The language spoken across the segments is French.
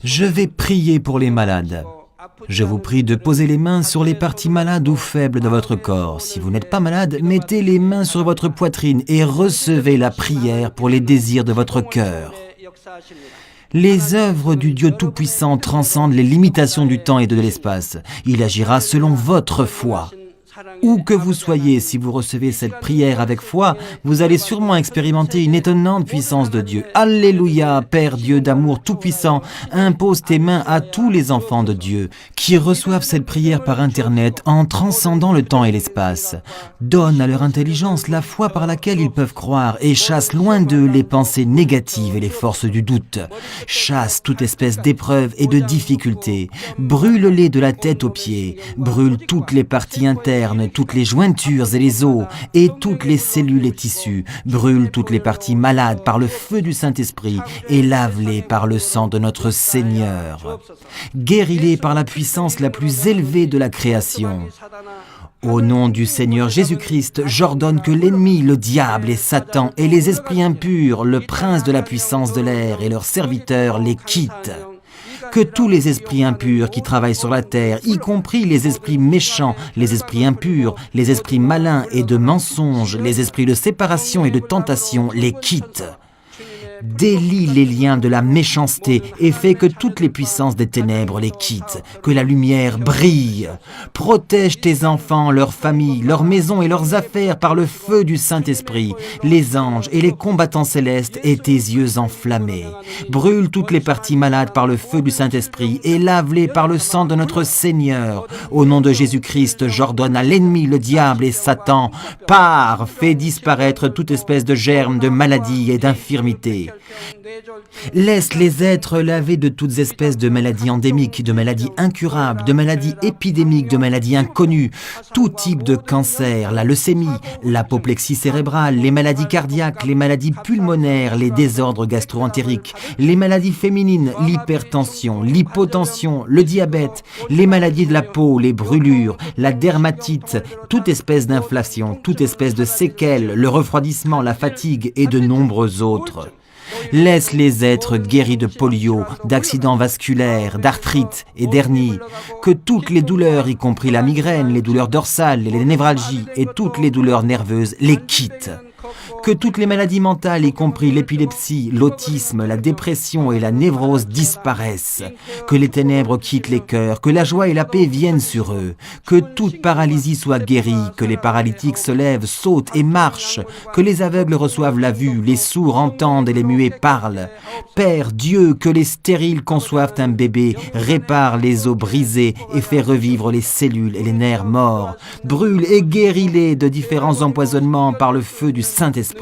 Je vais prier pour les malades. Je vous prie de poser les mains sur les parties malades ou faibles de votre corps. Si vous n'êtes pas malade, mettez les mains sur votre poitrine et recevez la prière pour les désirs de votre cœur. Les œuvres du Dieu Tout-Puissant transcendent les limitations du temps et de l'espace. Il agira selon votre foi. Où que vous soyez, si vous recevez cette prière avec foi, vous allez sûrement expérimenter une étonnante puissance de Dieu. Alléluia, Père Dieu d'amour tout-puissant, impose tes mains à tous les enfants de Dieu qui reçoivent cette prière par Internet en transcendant le temps et l'espace. Donne à leur intelligence la foi par laquelle ils peuvent croire et chasse loin d'eux les pensées négatives et les forces du doute. Chasse toute espèce d'épreuve et de difficulté. Brûle-les de la tête aux pieds. Brûle toutes les parties internes, toutes les jointures et les os, et toutes les cellules et tissus. Brûle toutes les parties malades par le feu du Saint-Esprit, et lave-les par le sang de notre Seigneur. Guéris-les par la puissance la plus élevée de la création. Au nom du Seigneur Jésus-Christ, j'ordonne que l'ennemi, le diable et Satan, et les esprits impurs, le prince de la puissance de l'air et leurs serviteurs les quittent. Que tous les esprits impurs qui travaillent sur la terre, y compris les esprits méchants, les esprits impurs, les esprits malins et de mensonges, les esprits de séparation et de tentation, les quittent. Délie les liens de la méchanceté et fais que toutes les puissances des ténèbres les quittent, que la lumière brille. Protège tes enfants, leurs familles, leurs maisons et leurs affaires par le feu du Saint-Esprit, les anges et les combattants célestes et tes yeux enflammés. Brûle toutes les parties malades par le feu du Saint-Esprit et lave-les par le sang de notre Seigneur. Au nom de Jésus-Christ, j'ordonne à l'ennemi, le diable et Satan, pars, fais disparaître toute espèce de germe, de maladie et d'infirmité. Laisse les êtres lavés de toutes espèces de maladies endémiques, de maladies incurables, de maladies épidémiques, de maladies inconnues, tout type de cancer, la leucémie, l'apoplexie cérébrale, les maladies cardiaques, les maladies pulmonaires, les désordres gastro-entériques, les maladies féminines, l'hypertension, l'hypotension, le diabète, les maladies de la peau, les brûlures, la dermatite, toute espèce d'inflation, toute espèce de séquelles, le refroidissement, la fatigue et de nombreux autres. Laisse les êtres guéris de polio, d'accidents vasculaires, d'arthrite et d'hernie, que toutes les douleurs, y compris la migraine, les douleurs dorsales, les névralgies et toutes les douleurs nerveuses, les quittent. Que toutes les maladies mentales, y compris l'épilepsie, l'autisme, la dépression et la névrose disparaissent. Que les ténèbres quittent les cœurs, que la joie et la paix viennent sur eux. Que toute paralysie soit guérie, que les paralytiques se lèvent, sautent et marchent. Que les aveugles reçoivent la vue, les sourds entendent et les muets parlent. Père Dieu, que les stériles conçoivent un bébé, répare les os brisés et fait revivre les cellules et les nerfs morts. Brûle et guéris-les de différents empoisonnements par le feu du Saint-Esprit.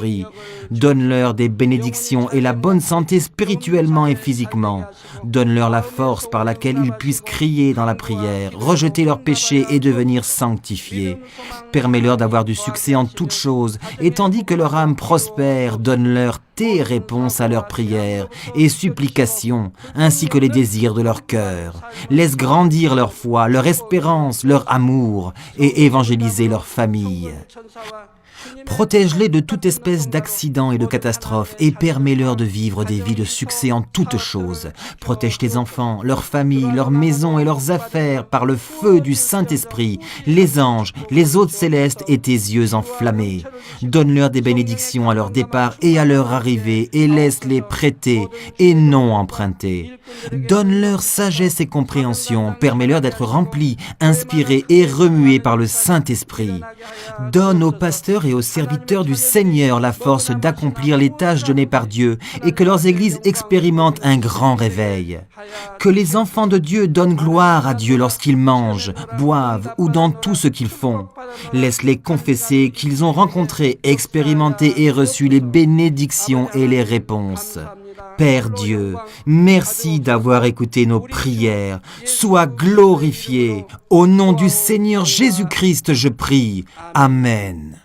Donne-leur des bénédictions et la bonne santé spirituellement et physiquement. Donne-leur la force par laquelle ils puissent crier dans la prière, rejeter leurs péchés et devenir sanctifiés. Permets-leur d'avoir du succès en toutes choses, et tandis que leur âme prospère, donne-leur tes réponses à leurs prières et supplications, ainsi que les désirs de leur cœur. Laisse grandir leur foi, leur espérance, leur amour, et évangéliser leur famille. Protège-les de toute espèce d'accidents et de catastrophes et permets-leur de vivre des vies de succès en toutes choses. Protège tes enfants, leurs familles, leurs maisons et leurs affaires par le feu du Saint-Esprit, les anges, les hôtes célestes et tes yeux enflammés. Donne-leur des bénédictions à leur départ et à leur arrivée et laisse-les prêter et non emprunter. Donne-leur sagesse et compréhension, permets-leur d'être remplis, inspirés et remués par le Saint-Esprit. Donne aux pasteurs et aux serviteurs du Seigneur la force d'accomplir les tâches données par Dieu et que leurs églises expérimentent un grand réveil. Que les enfants de Dieu donnent gloire à Dieu lorsqu'ils mangent, boivent ou dans tout ce qu'ils font. Laisse-les confesser qu'ils ont rencontré, expérimenté et reçu les bénédictions et les réponses. Père Dieu, merci d'avoir écouté nos prières. Sois glorifié. Au nom du Seigneur Jésus-Christ, je prie. Amen.